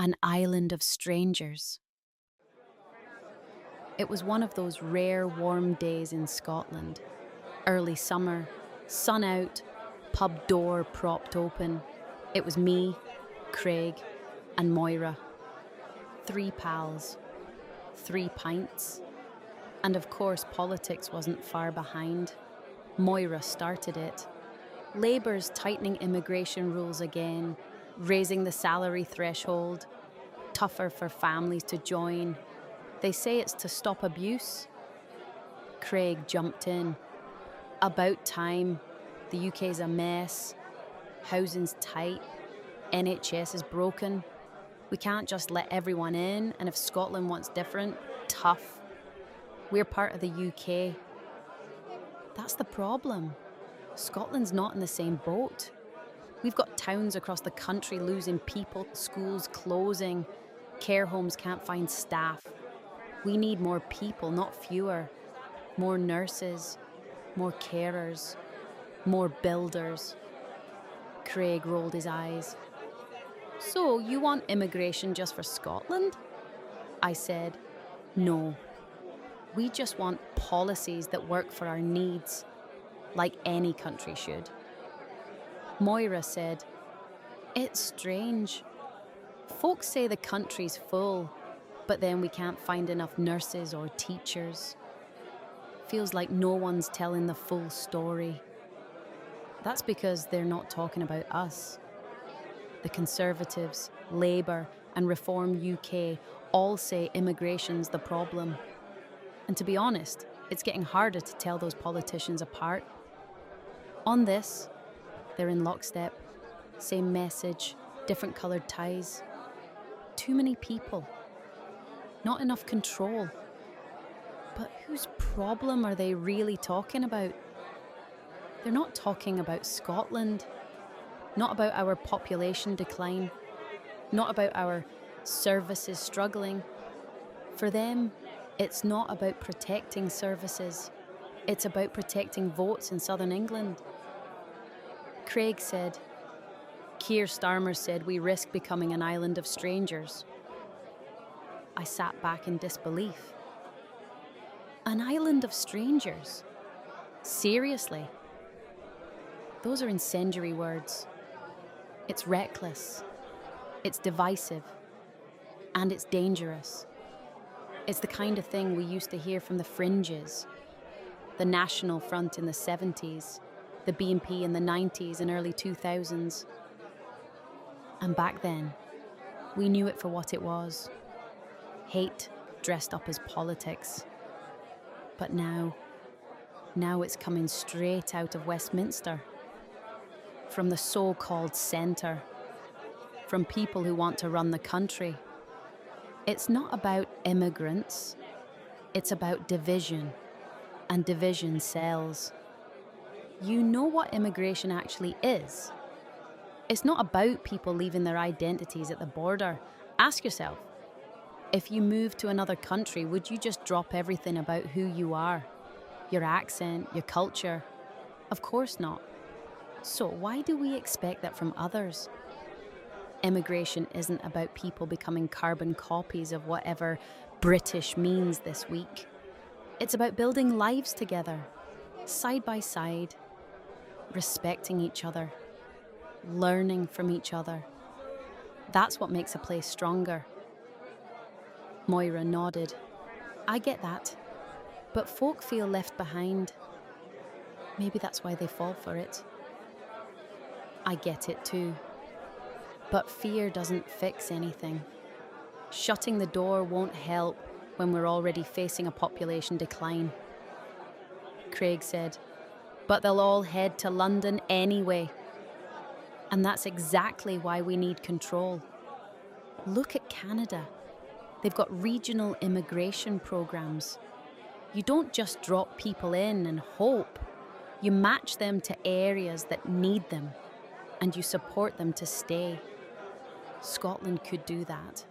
An island of strangers. It was one of those rare warm days in Scotland. Early summer, sun out, pub door propped open. It was me, Craig, and Moira. 3 pals, 3 pints. And of course, politics wasn't far behind. Moira started it. Labour's tightening immigration rules again, raising the salary threshold, tougher for families to join. They say it's to stop abuse. Craig jumped in. About time. The UK's a mess. Housing's tight. NHS is broken. We can't just let everyone in, and if Scotland wants different, tough. We're part of the UK. That's the problem. Scotland's not in the same boat. We've got towns across the country losing people, schools closing, care homes can't find staff. We need more people, not fewer. More nurses, more carers, more builders. Craig rolled his eyes. So, you want immigration just for Scotland? I said, no. We just want policies that work for our needs, like any country should. Moira said, it's strange. Folks say the country's full, but then we can't find enough nurses or teachers. Feels like no one's telling the full story. That's because they're not talking about us. The Conservatives, Labour and Reform UK all say immigration's the problem. And to be honest, it's getting harder to tell those politicians apart. On this, they're in lockstep. Same message, different coloured ties. Too many people. Not enough control. But whose problem are they really talking about? They're not talking about Scotland. Not about our population decline. Not about our services struggling. For them, it's not about protecting services. It's about protecting votes in southern England. Craig said, Keir Starmer said we risk becoming an island of strangers. I sat back in disbelief. An island of strangers? Seriously? Those are incendiary words. It's reckless. It's divisive. And it's dangerous. It's the kind of thing we used to hear from the fringes. The National Front in the 70s, the BNP in the 90s and early 2000s. And back then, we knew it for what it was. Hate dressed up as politics. But now it's coming straight out of Westminster. From the so-called centre. From people who want to run the country. It's not about immigrants. It's about division. And division sells. You know what immigration actually is? It's not about people leaving their identities at the border. Ask yourself, if you moved to another country, would you just drop everything about who you are? Your accent, your culture? Of course not. So why do we expect that from others? Immigration isn't about people becoming carbon copies of whatever British means this week. It's about building lives together, side by side, respecting each other, learning from each other. That's what makes a place stronger. Moira nodded. I get that. But folk feel left behind. Maybe that's why they fall for it. I get it too. But fear doesn't fix anything. Shutting the door won't help when we're already facing a population decline. Craig said, but they'll all head to London anyway. And that's exactly why we need control. Look at Canada. They've got regional immigration programs. You don't just drop people in and hope. You match them to areas that need them, and you support them to stay. Scotland could do that.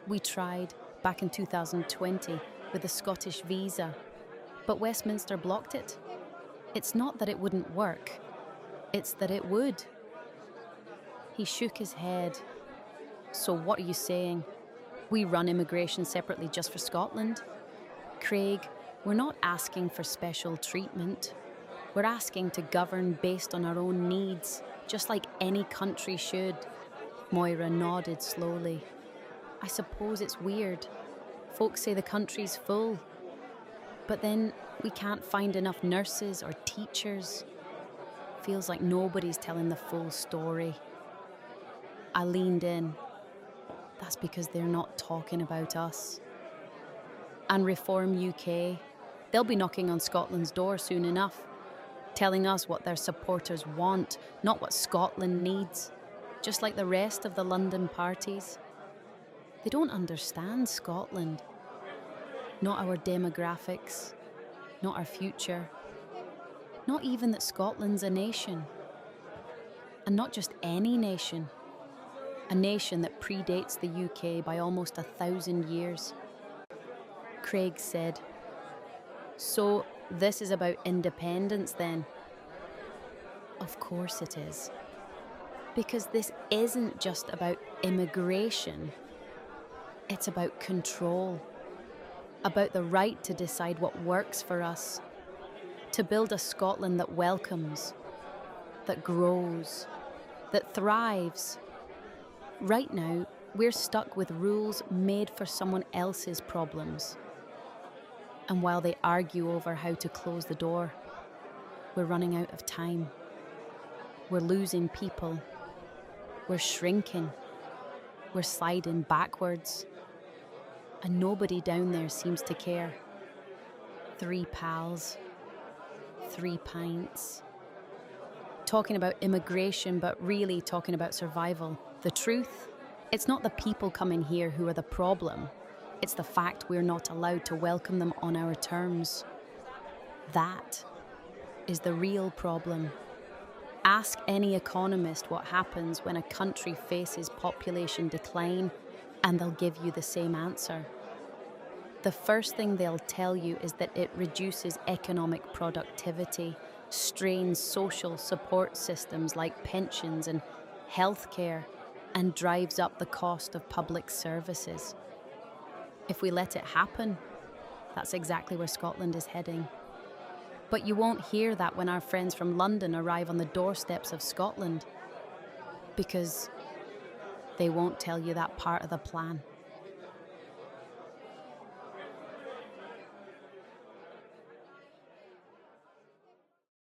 We tried back in 2020 with the Scottish visa, but Westminster blocked it. It's not that it wouldn't work, it's that it would. He shook his head. So what are you saying? We run immigration separately just for Scotland? Craig, we're not asking for special treatment. We're asking to govern based on our own needs, just like any country should. Moira nodded slowly. I suppose it's weird. Folks say the country's full. But then we can't find enough nurses or teachers. Feels like nobody's telling the full story. I leaned in. That's because they're not talking about us. And Reform UK, they'll be knocking on Scotland's door soon enough, telling us what their supporters want, not what Scotland needs, just like the rest of the London parties. They don't understand Scotland. Not our demographics, not our future, not even that Scotland's a nation. And not just any nation. A nation that predates the UK by almost 1,000 years. Craig said, "So this is about independence then?" Of course it is. Because this isn't just about immigration. It's about control. About the right to decide what works for us. To build a Scotland that welcomes, that grows, that thrives. Right now, we're stuck with rules made for someone else's problems. And while they argue over how to close the door, we're running out of time. We're losing people. We're shrinking. We're sliding backwards. And nobody down there seems to care. 3 pals. 3 pints. Talking about immigration, but really talking about survival. The truth, it's not the people coming here who are the problem. It's the fact we're not allowed to welcome them on our terms. That is the real problem. Ask any economist what happens when a country faces population decline, and they'll give you the same answer. The first thing they'll tell you is that it reduces economic productivity, strains social support systems like pensions and healthcare, and drives up the cost of public services. If we let it happen, that's exactly where Scotland is heading. But you won't hear that when our friends from London arrive on the doorsteps of Scotland, because they won't tell you that part of the plan.